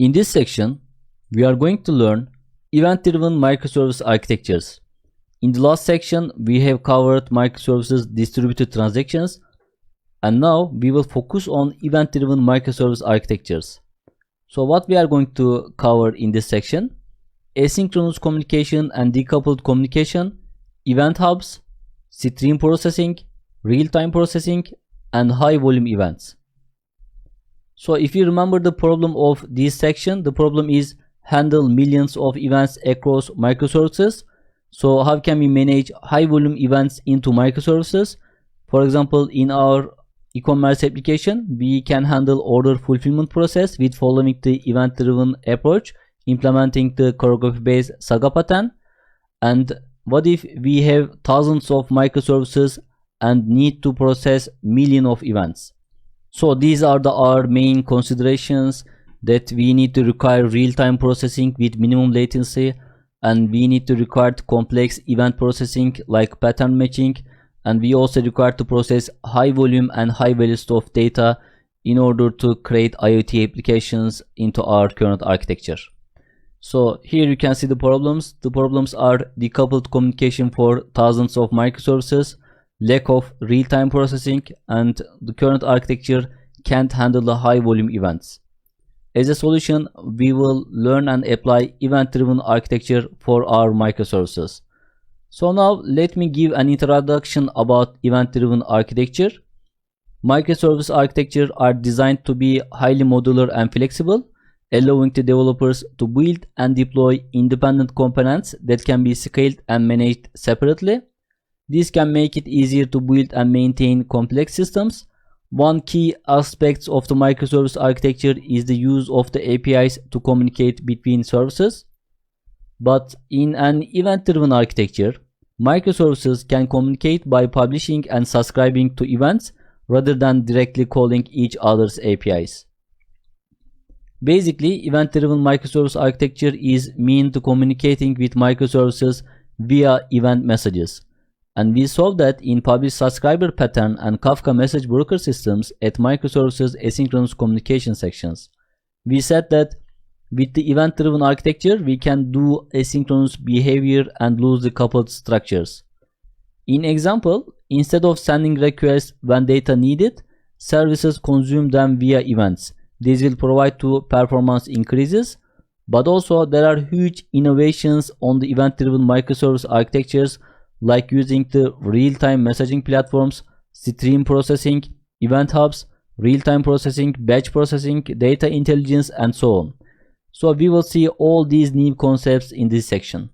In this section, we are going to learn event-driven microservice architectures. In the last section, we have covered microservices distributed transactions, and now we will focus on event-driven microservice architectures. So what we are going to cover in this section: asynchronous communication and decoupled communication, event hubs, stream processing, real-time processing, and high-volume events. So if you remember the problem of this section, the problem is handle millions of events across microservices. So how can we manage high-volume events into microservices? For example, in our e-commerce application, we can handle order fulfillment process with following the event-driven approach, implementing the choreography-based Saga pattern. And what if we have thousands of microservices and need to process millions of events? So these are our main considerations, that we need to require real-time processing with minimum latency, and we need to require complex event processing like pattern matching, and we also require to process high volume and high velocity of data in order to create IoT applications into our current architecture. So here you can see the problems. The problems are decoupled communication for thousands of microservices, lack of real-time processing, and the current architecture can't handle the high volume events. As a solution, we will learn and apply event-driven architecture for our microservices. So now let me give an introduction about event-driven architecture. Microservice architecture are designed to be highly modular and flexible, allowing the developers to build and deploy independent components that can be scaled and managed separately. This can make it easier to build and maintain complex systems. One key aspect of the microservice architecture is the use of the APIs to communicate between services. But in an event-driven architecture, microservices can communicate by publishing and subscribing to events rather than directly calling each other's APIs. Basically, event-driven microservice architecture is mean to communicating with microservices via event messages. And we solve that in publish subscriber pattern and Kafka message broker systems at microservices asynchronous communication sections. We said that with the event-driven architecture, we can do asynchronous behavior and loosely coupled structures. In example, instead of sending requests when data needed, services consume them via events. This will provide to performance increases, but also there are huge innovations on the event-driven microservice architectures, like using the real-time messaging platforms, stream processing, event hubs, real-time processing, batch processing, data intelligence, and so on. So we will see all these new concepts in this section.